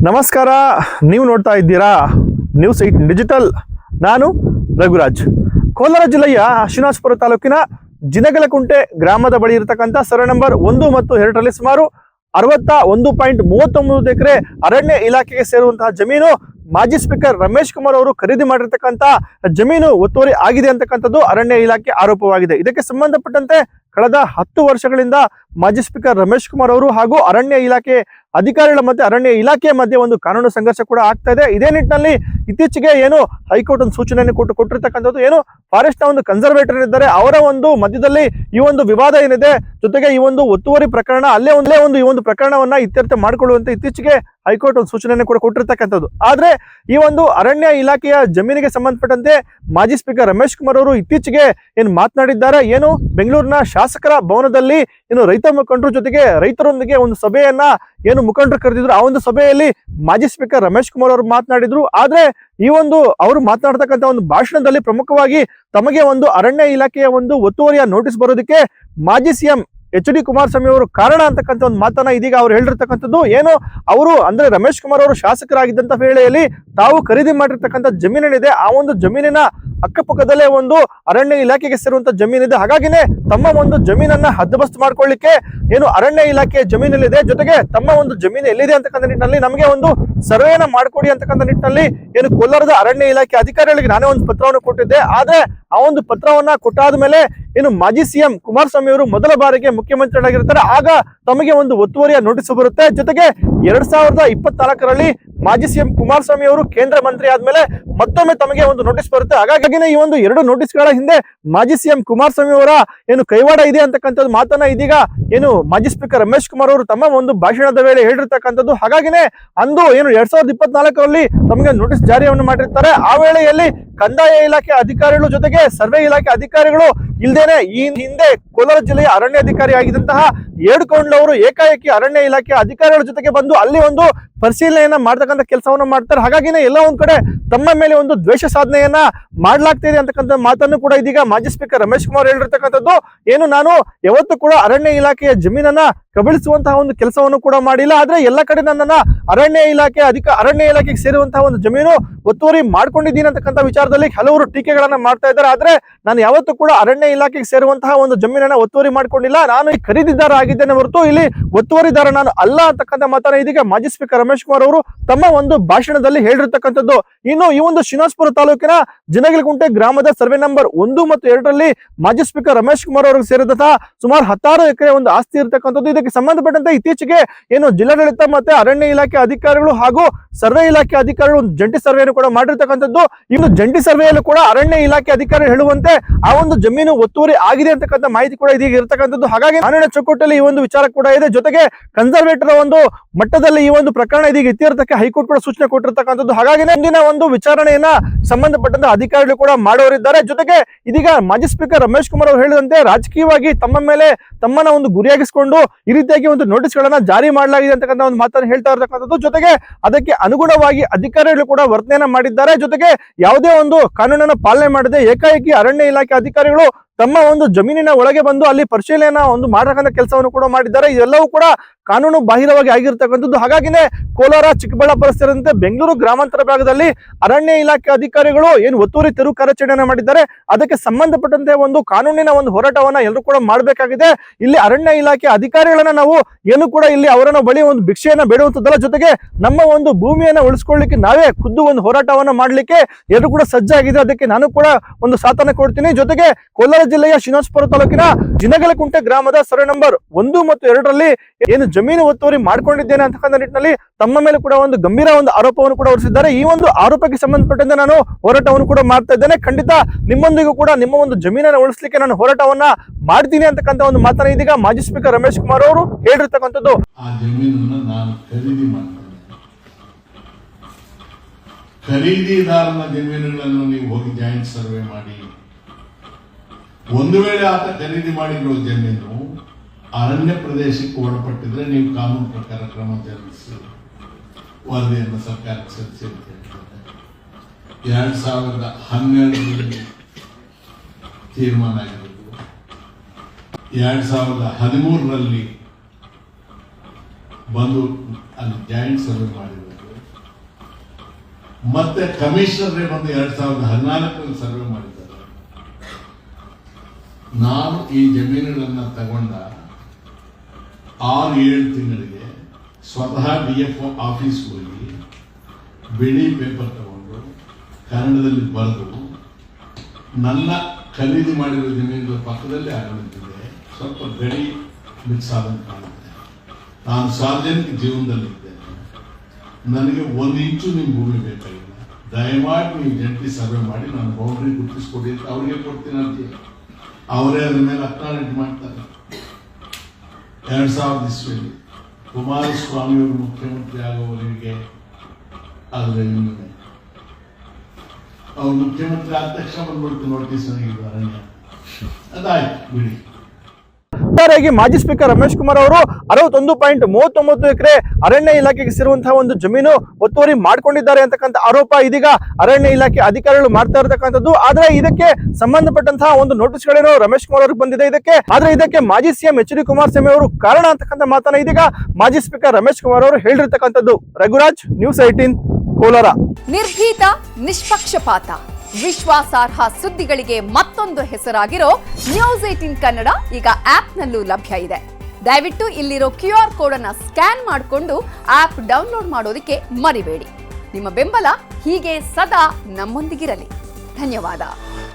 ನಮಸ್ಕಾರ. ನೀವು ನೋಡ್ತಾ ಇದ್ದೀರಾ ನ್ಯೂಸ್ 8 ಡಿಜಿಟಲ್. ನಾನು ರಘುರಾಜ್. ಕೋಲಾರ ಜಿಲ್ಲೆಯ ಶ್ರೀನಿವಾಸಪುರ ತಾಲೂಕಿನ ಜಿನಗಲಕುಂಟೆ ಗ್ರಾಮದ ಬಳಿ ಇರತಕ್ಕಂಥ ಸರ್ವೆ ನಂಬರ್ 1 ಮತ್ತು 2ರಲ್ಲಿ ಸುಮಾರು 61.39 ಎಕರೆ ಅರಣ್ಯ ಇಲಾಖೆಗೆ ಸೇರುವಂತಹ ಜಮೀನು ಮಾಜಿ ಸ್ಪೀಕರ್ ರಮೇಶ್ ಕುಮಾರ್ ಅವರು ಖರೀದಿ ಮಾಡಿರ್ತಕ್ಕಂಥ ಜಮೀನು ಒತ್ತುವರಿ ಆಗಿದೆ ಅಂತಕ್ಕಂಥದ್ದು ಅರಣ್ಯ ಇಲಾಖೆ ಆರೋಪವಾಗಿದೆ. ಇದಕ್ಕೆ ಸಂಬಂಧಪಟ್ಟಂತೆ ಕಳೆದ 10 ವರ್ಷಗಳಿಂದ ಮಾಜಿ ಸ್ಪೀಕರ್ ರಮೇಶ್ ಕುಮಾರ್ ಅವರು ಹಾಗೂ ಅರಣ್ಯ ಇಲಾಖೆ ಅಧಿಕಾರಿಗಳ ಮಧ್ಯೆ ಅರಣ್ಯ ಇಲಾಖೆಯ ಮಧ್ಯೆ ಒಂದು ಕಾನೂನು ಸಂಘರ್ಷ ಕೂಡ ಆಗ್ತಾ ಇದೆ. ಇದೇ ನಿಟ್ಟಿನಲ್ಲಿ ಇತ್ತೀಚೆಗೆ ಏನು ಹೈಕೋರ್ಟ್ ಒಂದು ಸೂಚನೆಯನ್ನು ಕೊಟ್ಟಿರ್ತಕ್ಕಂಥದ್ದು, ಏನು ಫಾರೆಸ್ಟ್ ನ ಒಂದು ಕನ್ಸರ್ವೇಟರ್ ಇದ್ದಾರೆ, ಅವರ ಒಂದು ಮಧ್ಯದಲ್ಲಿ ಈ ಒಂದು ವಿವಾದ ಏನಿದೆ, ಜೊತೆಗೆ ಈ ಒಂದು ಒತ್ತುವರಿ ಪ್ರಕರಣ ಅಲ್ಲೇ ಈ ಒಂದು ಪ್ರಕರಣವನ್ನ ಇತ್ಯರ್ಥ ಮಾಡಿಕೊಳ್ಳುವಂತೆ ಇತ್ತೀಚೆಗೆ ಹೈಕೋರ್ಟ್ ಒಂದು ಸೂಚನೆಯನ್ನು ಕೂಡ ಕೊಟ್ಟಿರ್ತಕ್ಕಂಥದ್ದು. ಆದ್ರೆ ಈ ಒಂದು ಅರಣ್ಯ ಇಲಾಖೆಯ ಜಮೀನಿಗೆ ಸಂಬಂಧಪಟ್ಟಂತೆ ಮಾಜಿ ಸ್ಪೀಕರ್ ರಮೇಶ್ ಕುಮಾರ್ ಅವರು ಇತ್ತೀಚೆಗೆ ಏನು ಮಾತನಾಡಿದ್ದಾರೆ, ಏನು ಬೆಂಗಳೂರಿನ ಶಾಸಕರ ಭವನದಲ್ಲಿ ಏನು ರೈತ ಮುಖಂಡರ ಜೊತೆಗೆ ರೈತರೊಂದಿಗೆ ಒಂದು ಸಭೆಯನ್ನ ಏನು ಮುಖಂಡರು ಕರೆದಿದ್ರು, ಆ ಒಂದು ಸಭೆಯಲ್ಲಿ ಮಾಜಿ ಸ್ಪೀಕರ್ ರಮೇಶ್ ಕುಮಾರ್ ಅವರು ಮಾತನಾಡಿದ್ರು. ಆದ್ರೆ ಈ ಒಂದು ಅವರು ಮಾತನಾಡ್ತಕ್ಕಂಥ ಒಂದು ಭಾಷಣದಲ್ಲಿ ಪ್ರಮುಖವಾಗಿ ತಮಗೆ ಒಂದು ಅರಣ್ಯ ಇಲಾಖೆಯ ಒಂದು ಒತ್ತುವರಿಯ ನೋಟಿಸ್ ಬರೋದಕ್ಕೆ ಮಾಜಿ ಸಿಎಂ HD ಕುಮಾರಸ್ವಾಮಿ ಅವರು ಕಾರಣ ಅಂತಕ್ಕಂಥ ಒಂದು ಮಾತನ್ನ ಇದೀಗ ಅವ್ರು ಹೇಳಿರ್ತಕ್ಕಂಥದ್ದು. ಏನು ಅವರು ಅಂದ್ರೆ ರಮೇಶ್ ಕುಮಾರ್ ಅವರು ಶಾಸಕರಾಗಿದ್ದಂತ ವೇಳೆಯಲ್ಲಿ ತಾವು ಖರೀದಿ ಮಾಡಿರ್ತಕ್ಕಂಥ ಜಮೀನೇನಿದೆ, ಆ ಒಂದು ಜಮೀನಿನ ಅಕ್ಕಪಕ್ಕದಲ್ಲೇ ಒಂದು ಅರಣ್ಯ ಇಲಾಖೆಗೆ ಸೇರುವಂತ ಜಮೀನಿದೆ. ಹಾಗಾಗಿನೇ ತಮ್ಮ ಒಂದು ಜಮೀನನ್ನ ಹದ್ದುಬಸ್ತು ಮಾಡ್ಕೊಳ್ಳಿಕ್ಕೆ ಏನು ಅರಣ್ಯ ಇಲಾಖೆಯ ಜಮೀನಲ್ಲಿದೆ, ಜೊತೆಗೆ ತಮ್ಮ ಒಂದು ಜಮೀನು ಎಲ್ಲಿದೆ ಅಂತಕ್ಕಂಥ ನಿಟ್ಟಿನಲ್ಲಿ ನಮಗೆ ಒಂದು ಸರ್ವೆಯನ್ನ ಮಾಡ್ಕೊಡಿ ಅಂತಕ್ಕಂಥ ನಿಟ್ಟಿನಲ್ಲಿ ಏನು ಕೋಲಾರದ ಅರಣ್ಯ ಇಲಾಖೆ ಅಧಿಕಾರಿಗಳಿಗೆ ನಾನೇ ಒಂದು ಪತ್ರವನ್ನು ಕೊಟ್ಟಿದ್ದೆ. ಆದ್ರೆ ಆ ಒಂದು ಪತ್ರವನ್ನ ಕೊಟ್ಟಾದ ಮೇಲೆ ಏನು ಮಾಜಿ ಸಿಎಂ ಕುಮಾರಸ್ವಾಮಿ ಅವರು ಮೊದಲ ಬಾರಿಗೆ ಮುಖ್ಯಮಂತ್ರಿಗಳಾಗಿರ್ತಾರೆ, ಆಗ ತಮಗೆ ಒಂದು ಒತ್ತುವರಿಯ ನೋಟಿಸ್ ಬರುತ್ತೆ. ಜೊತೆಗೆ 2024ರಲ್ಲಿ ಮಾಜಿ ಸಿಎಂ ಕುಮಾರಸ್ವಾಮಿ ಅವರು ಕೇಂದ್ರ ಮಂತ್ರಿ ಆದ್ಮೇಲೆ ಮತ್ತೊಮ್ಮೆ ತಮಗೆ ಒಂದು ನೋಟಿಸ್ ಬರುತ್ತೆ. ಹಾಗಾಗಿನೇ ಈ ಒಂದು 2 ನೋಟಿಸ್ಗಳ ಹಿಂದೆ ಮಾಜಿ ಸಿಎಂ ಕುಮಾರಸ್ವಾಮಿ ಅವರ ಏನು ಕೈವಾಡ ಇದೆ ಅಂತಕ್ಕಂಥದ್ದು ಮಾತನ್ನ ಇದೀಗ ಏನು ಮಾಜಿ ಸ್ಪೀಕರ್ ರಮೇಶ್ ಕುಮಾರ್ ಅವರು ತಮ್ಮ ಒಂದು ಭಾಷಣದ ವೇಳೆ ಹೇಳಿರ್ತಕ್ಕಂಥದ್ದು. ಹಾಗಾಗಿನೇ ಅಂದು ಏನು 2024ರಲ್ಲಿ ತಮಗೆ ನೋಟಿಸ್ ಜಾರಿಯನ್ನು ಮಾಡಿರ್ತಾರೆ. ಆ ವೇಳೆಯಲ್ಲಿ ಕಂದಾಯ ಇಲಾಖೆ ಅಧಿಕಾರಿಗಳು ಜೊತೆಗೆ ಸರ್ವೆ ಇಲಾಖೆ ಅಧಿಕಾರಿಗಳು ಇಲ್ದೇನೆ ಈ ಹಿಂದೆ ಕೋಲಾರ ಜಿಲ್ಲೆಯ ಅರಣ್ಯ ಅಧಿಕಾರಿ ಆಗಿದ್ದಂತಹ ಏಡ್ಕೊಂಡ್ ಅವರು ಏಕಾಏಕಿ ಅರಣ್ಯ ಇಲಾಖೆ ಅಧಿಕಾರಿಗಳ ಜೊತೆಗೆ ಬಂದು ಅಲ್ಲಿ ಒಂದು ಪರಿಶೀಲನೆಯನ್ನ ಮಾಡ್ತಕ್ಕಂಥ ಕೆಲಸವನ್ನ ಮಾಡ್ತಾರೆ. ಹಾಗಾಗಿನೇ ಎಲ್ಲ ಒಂದ್ ಕಡೆ ತಮ್ಮ ಮೇಲೆ ಒಂದು ದ್ವೇಷ ಸಾಧನೆಯನ್ನ ಮಾಡ್ಲಾಗ್ತಾ ಇದೆ ಅಂತಕ್ಕಂಥ ಮಾತನ್ನು ಕೂಡ ಇದೀಗ ಮಾಜಿ ಸ್ಪೀಕರ್ ರಮೇಶ್ ಕುಮಾರ್ ಹೇಳಿರ್ತಕ್ಕಂಥದ್ದು. ಏನು ನಾನು ಯಾವತ್ತೂ ಕೂಡ ಅರಣ್ಯ ಇಲಾಖೆಯ ಜಮೀನನ್ನ ಕಬಳಿಸುವಂತಹ ಒಂದು ಕೆಲಸವನ್ನು ಕೂಡ ಮಾಡಿಲ್ಲ, ಆದ್ರೆ ಎಲ್ಲ ಕಡೆ ನನ್ನನ್ನ ಅರಣ್ಯ ಇಲಾಖೆಗೆ ಸೇರುವಂತಹ ಒಂದು ಜಮೀನು ಒತ್ತುವರಿ ಮಾಡ್ಕೊಂಡಿದ್ದೀನಿ ಅಂತಕ್ಕಂಥ ವಿಚಾರದಲ್ಲಿ ಹಲವರು ಟೀಕೆಗಳನ್ನ ಮಾಡ್ತಾ ಇದ್ದಾರೆ. ಆದ್ರೆ ನಾನು ಯಾವತ್ತೂ ಕೂಡ ಅರಣ್ಯ ಇಲಾಖೆಗೆ ಸೇರುವಂತಹ ಒಂದು ಜಮೀನನ್ನ ಒತ್ತುವರಿ ಮಾಡ್ಕೊಂಡಿಲ್ಲ, ನಾನು ಈ ಖರೀದಿದಾರ ಆಗಿದ್ದೇನೆ ಹೊರತು ಇಲ್ಲಿ ಒತ್ತುವರಿದಾರ ನಾನು ಅಲ್ಲ ಅಂತಕ್ಕಂಥ ಮಾತನ್ನ ಇದೀಗ ಮಾಜಿ ಸ್ಪೀಕರ್ ರಮೇಶ್ ಕುಮಾರ್ ಅವರು ತಮ್ಮ ಒಂದು ಭಾಷಣದಲ್ಲಿ ಹೇಳಿರ್ತಕ್ಕಂಥದ್ದು. ಇನ್ನು ಈ ಒಂದು ಶ್ರೀನಿವಾಸಪುರ ತಾಲೂಕಿನ ಜಿನಗಲಕುಂಟೆ ಗ್ರಾಮದ ಸರ್ವೆ ನಂಬರ್ 1 ಮತ್ತು 2ರಲ್ಲಿ ಮಾಜಿ ಸ್ಪೀಕರ್ ರಮೇಶ್ ಕುಮಾರ್ ಅವರಿಗೆ ಸೇರಿದಂತಹ ಸುಮಾರು 16 ಎಕರೆ ಒಂದು ಆಸ್ತಿ ಇರತಕ್ಕಂಥದ್ದು. ಇದಕ್ಕೆ ಸಂಬಂಧಪಟ್ಟಂತೆ ಇತ್ತೀಚೆಗೆ ಏನು ಜಿಲ್ಲಾಡಳಿತ ಮತ್ತೆ ಅರಣ್ಯ ಇಲಾಖೆ ಅಧಿಕಾರಿಗಳು ಹಾಗೂ ಸರ್ವೆ ಇಲಾಖೆ ಅಧಿಕಾರಿಗಳು ಒಂದು ಜಂಟಿ ಸರ್ವೆಯನ್ನು ಕೂಡ ಮಾಡಿರ್ತಕ್ಕಂಥದ್ದು. ಇನ್ನು ಜಂಟಿ ಸರ್ವೆಯಲ್ಲೂ ಕೂಡ ಅರಣ್ಯ ಇಲಾಖೆ ಅಧಿಕಾರಿ ಹೇಳುವಂತೆ ಆ ಒಂದು ಜಮೀನು ಒತ್ತುವರಿ ಆಗಿದೆ ಅಂತಕ್ಕಂಥ ಮಾಹಿತಿ ಕೂಡ ಇದೀಗ ಇರತಕ್ಕಂಥದ್ದು. ಹಾಗಾಗಿ ಕಾನೂನಿನ ಚೌಕಟ್ಟಲ್ಲಿ ಈ ಒಂದು ವಿಚಾರ ಕೂಡ ಇದೆ. ಜೊತೆಗೆ ಕನ್ಸರ್ವೇಟರ್ ಒಂದು ಮಟ್ಟದಲ್ಲಿ ಈ ಒಂದು ಪ್ರಕರಣ ಇದೀಗ ಇತ್ಯರ್ಥಕ್ಕೆ ಹೈಕೋರ್ಟ್ ಕೂಡ ಸೂಚನೆ ಕೊಟ್ಟಿರ್ತಕ್ಕಂಥದ್ದು. ಹಾಗಾಗಿ ಮುಂದಿನ ಒಂದು ವಿಚಾರಣೆಯನ್ನ ಸಂಬಂಧಪಟ್ಟಂತ ಅಧಿಕಾರಿಗಳು ಕೂಡ ಮಾಡೋರಿದ್ದಾರೆ. ಜೊತೆಗೆ ಇದೀಗ ಮಾಜಿ ಸ್ಪೀಕರ್ ರಮೇಶ್ ಕುಮಾರ್ ಅವರು ಹೇಳಿದಂತೆ ರಾಜಕೀಯವಾಗಿ ತಮ್ಮನ್ನ ಒಂದು ಗುರಿಯಾಗಿಸಿಕೊಂಡು ಈ ರೀತಿಯಾಗಿ ಒಂದು ನೋಟಿಸ್ ಗಳನ್ನ ಜಾರಿ ಮಾಡಲಾಗಿದೆ ಅಂತಕ್ಕಂಥ ಒಂದು ಮಾತನ್ನು ಹೇಳ್ತಾ ಇರತಕ್ಕಂಥದ್ದು. ಜೊತೆಗೆ ಅದಕ್ಕೆ ಅನುಗುಣವಾಗಿ ಅಧಿಕಾರಿಗಳು ಕೂಡ ವರ್ತನೆಯನ್ನ ಮಾಡಿದ್ದಾರೆ. ಜೊತೆಗೆ ಯಾವುದೇ ಒಂದು ಕಾನೂನನ್ನ ಪಾಲನೆ ಮಾಡದೆ ಏಕಾಏಕಿ ಅರಣ್ಯ ಇಲಾಖೆ ಅಧಿಕಾರಿಗಳು ತಮ್ಮ ಒಂದು ಜಮೀನಿನ ಒಳಗೆ ಬಂದು ಅಲ್ಲಿ ಪರಿಶೀಲನೆ ಒಂದು ಮಾಡತಕ್ಕಂಥ ಕೆಲಸವನ್ನು ಕೂಡ ಮಾಡಿದ್ದಾರೆ. ಇದೆಲ್ಲವೂ ಕೂಡ ಕಾನೂನು ಬಾಹಿರವಾಗಿ ಆಗಿರ್ತಕ್ಕಂಥದ್ದು. ಹಾಗಾಗಿನೇ ಕೋಲಾರ, ಚಿಕ್ಕಬಳ್ಳಾಪುರ ಸೇರಿದಂತೆ ಬೆಂಗಳೂರು ಗ್ರಾಮಾಂತರ ಭಾಗದಲ್ಲಿ ಅರಣ್ಯ ಇಲಾಖೆ ಅಧಿಕಾರಿಗಳು ಏನು ಒತ್ತುವರಿ ತೆರವು ಕಾರ್ಯಾಚರಣೆಯನ್ನ ಮಾಡಿದ್ದಾರೆ, ಅದಕ್ಕೆ ಸಂಬಂಧಪಟ್ಟಂತೆ ಒಂದು ಕಾನೂನಿನ ಒಂದು ಹೋರಾಟವನ್ನ ಎಲ್ಲರೂ ಕೂಡ ಮಾಡಬೇಕಾಗಿದೆ. ಇಲ್ಲಿ ಅರಣ್ಯ ಇಲಾಖೆ ಅಧಿಕಾರಿಗಳನ್ನ ನಾವು ಏನು ಕೂಡ ಇಲ್ಲಿ ಅವರನ್ನ ಬಳಿ ಒಂದು ಭಿಕ್ಷೆಯನ್ನ ಬೇಡುವಂತದ್ದಲ್ಲ, ಜೊತೆಗೆ ನಮ್ಮ ಒಂದು ಭೂಮಿಯನ್ನ ಉಳಿಸ್ಕೊಳ್ಳಿಕ್ಕೆ ನಾವೇ ಖುದ್ದು ಒಂದು ಹೋರಾಟವನ್ನ ಮಾಡ್ಲಿಕ್ಕೆ ಎಲ್ಲರೂ ಕೂಡ ಸಜ್ಜಾಗಿದೆ. ಅದಕ್ಕೆ ನಾನು ಕೂಡ ಒಂದು ಸಾಥನ್ನ ಕೊಡ್ತೀನಿ. ಜೊತೆಗೆ ಕೋಲಾರ ಜಿಲ್ಲೆಯ ಶ್ರೀನಿವಾಸಪುರ ತಾಲೂಕಿನ ಜಿನಗಲಕುಂಟೆ ಗ್ರಾಮದ ಸರ್ವೆ ನಂಬರ್ 1 ಮತ್ತು 2ರಲ್ಲಿ ಏನು ಜಮೀನು ಒತ್ತುವರಿ ಮಾಡ್ಕೊಂಡಿದ್ದೇನೆ ಅಂತಕ್ಕಂಥ ನಿಟ್ಟಿನಲ್ಲಿ ತಮ್ಮ ಮೇಲೆ ಕೂಡ ಒಂದು ಗಂಭೀರ ಒಂದು ಆರೋಪವನ್ನು ಕೂಡ ಹೊರಿಸಿದ್ದಾರೆ. ಈ ಒಂದು ಆರೋಪಕ್ಕೆ ಸಂಬಂಧಪಟ್ಟಂತೆ ನಾನು ಹೋರಾಟವನ್ನು ಕೂಡ ಮಾಡ್ತಾ ಇದ್ದೇನೆ. ಖಂಡಿತ ನಿಮ್ಮೊಂದಿಗೂ ಕೂಡ ನಿಮ್ಮ ಒಂದು ಜಮೀನನ್ನು ಉಳಿಸ್ಲಿಕ್ಕೆ ನಾನು ಹೋರಾಟವನ್ನ ಮಾಡ್ತೀನಿ ಅಂತಕ್ಕಂಥ ಒಂದು ಮಾತನ್ನ ಇದೀಗ ಮಾಜಿ ಸ್ಪೀಕರ್ ರಮೇಶ್ ಕುಮಾರ್ ಅವರು ಹೇಳಿರ್ತಕ್ಕಂಥದ್ದು. ಆ ಜಮೀನನ್ನು ನಾನು ಖರೀದಿ ಮಾಡ್ತೇನೆ. ಖರೀದಿದಾರನ ಜಮೀನುಗಳನ್ನು ನೀವು ಹೋಗಿ ಜಾಯಿಂಟ್ ಸರ್ವೆ ಮಾಡಿ. ಒಂದು ವೇಳೆ ಆತ ಖರೀದಿ ಮಾಡಿರೋ ಜಮೀನು ಅರಣ್ಯ ಪ್ರದೇಶಕ್ಕೆ ಒಳಪಟ್ಟಿದ್ರೆ ನೀವು ಕಾನೂನು ಪ್ರಕಾರ ಕ್ರಮ ಜರುಗಿಸಿ ವರದಿಯನ್ನು ಸರ್ಕಾರಕ್ಕೆ ಸಲ್ಲಿಸಿ ಅಂತ ಹೇಳ್ತಾರೆ. 2012ರಲ್ಲಿ ತೀರ್ಮಾನ ಆಗಿರೋದು, 2013ರಲ್ಲಿ ಬಂದು ಅಲ್ಲಿ ಜಾಯಿಂಟ್ ಸರ್ವೆ ಮಾಡಿರೋದು, ಮತ್ತೆ ಕಮಿಷನರೇ ಬಂದು 2014 ಸರ್ವೆ ಮಾಡಿದ್ದಾರೆ. ನಾನು ಈ ಜಮೀನುಗಳನ್ನ ತಗೊಂಡ 6-7 ತಿಂಗಳಿಗೆ ಸ್ವತಃ DFO ಆಫೀಸ್ ಹೋಗಿ ಬಿಳಿ ಪೇಪರ್ ತಗೊಂಡು ಕನ್ನಡದಲ್ಲಿ ಬರೆದು ನನ್ನ ಖರೀದಿ ಮಾಡಿರೋ ಜಮೀನುಗಳ ಪಕ್ಕದಲ್ಲಿ ಆಗಲಿದೆ. ಸ್ವಲ್ಪ ಗಡಿ ಮಿಕ್ಸ್ ಆದಂಗೆ ಕಾಣುತ್ತೆ. ನಾನು ಸಾರ್ವಜನಿಕ ಜೀವನದಲ್ಲಿದ್ದೇನೆ. ನನಗೆ 1 ಇಂಚು ನಿಮ್ಮ ಭೂಮಿ ಬೇಕಾಗಿಲ್ಲ. ದಯಮಾಡಿ ನೀವು ಜಂಟಿ ಸರ್ವೆ ಮಾಡಿ ನಾನು ಬೌಂಡ್ರಿ ಗುರುತಿಸ್ಕೊಡಿ ಅಂತ ಅವ್ರಿಗೆ ಕೊಡ್ತೀನಿ ಅಂತ ಅವರೇ ಅದ್ರ ಮೇಲೆ ಅಕ್ನಾಲೆಡ್ಜ್ ಮಾಡ್ತಾರೆ. 2000 ಇಸ್ವಿಯಲ್ಲಿ ಕುಮಾರಸ್ವಾಮಿ ಅವರು ಮುಖ್ಯಮಂತ್ರಿ ಆಗುವವರಿಗೆ ಆದರೆ ಅವ್ರು ಮುಖ್ಯಮಂತ್ರಿ ಆದ ತಕ್ಷಣ ಬಂದ್ಬಿಡ್ತು ನೋಟಿಸ್ ನನಗೆ ಅರಣ್ಯ. ಅದಾಯ್ತು ಬಿಡಿ. ಒಟ್ಟಾರೆಯಾಗಿ ಮಾಜಿ ಸ್ಪೀಕರ್ ರಮೇಶ್ ಕುಮಾರ್ ಅವರು 61.39 ಎಕರೆ ಅರಣ್ಯ ಇಲಾಖೆಗೆ ಸೇರುವಂತಹ ಒಂದು ಜಮೀನು ಒತ್ತುವರಿ ಮಾಡ್ಕೊಂಡಿದ್ದಾರೆ ಅಂತಕ್ಕಂಥ ಆರೋಪ ಇದೀಗ ಅರಣ್ಯ ಇಲಾಖೆ ಅಧಿಕಾರಿಗಳು ಮಾಡ್ತಾ ಇರತಕ್ಕಂಥದ್ದು. ಆದ್ರೆ ಇದಕ್ಕೆ ಸಂಬಂಧಪಟ್ಟಂತಹ ಒಂದು ನೋಟಿಸ್ಗಳೇನೋ ರಮೇಶ್ ಕುಮಾರ್ ಅವ್ರಿಗೆ ಬಂದಿದೆ. ಇದಕ್ಕೆ ಮಾಜಿ ಸಿಎಂ HD ಕುಮಾರಸ್ವಾಮಿ ಅವರು ಕಾರಣ ಅಂತಕ್ಕಂಥ ಮಾತನ್ನ ಇದೀಗ ಮಾಜಿ ಸ್ಪೀಕರ್ ರಮೇಶ್ ಕುಮಾರ್ ಅವರು ಹೇಳಿರ್ತಕ್ಕಂಥದ್ದು. ರಘುರಾಜ್, ನ್ಯೂಸ್ 18, ಕೋಲಾರ. ನಿರ್ಭೀತ, ನಿಷ್ಪಕ್ಷಪಾತ, ವಿಶ್ವಾಸಾರ್ಹ ಸುದ್ದಿಗಳಿಗೆ ಮತ್ತೊಂದು ಹೆಸರಾಗಿರೋ ನ್ಯೂಸ್ 18 ಕನ್ನಡ ಈಗ ಆಪ್ನಲ್ಲೂ ಲಭ್ಯ ಇದೆ. ದಯವಿಟ್ಟು ಇಲ್ಲಿರೋ QR ಕೋಡ್ ಅನ್ನ ಸ್ಕ್ಯಾನ್ ಮಾಡಿಕೊಂಡು ಆಪ್ ಡೌನ್ಲೋಡ್ ಮಾಡೋದಕ್ಕೆ ಮರಿಬೇಡಿ. ನಿಮ್ಮ ಬೆಂಬಲ ಹೀಗೆ ಸದಾ ನಮ್ಮೊಂದಿಗಿರಲಿ. ಧನ್ಯವಾದ.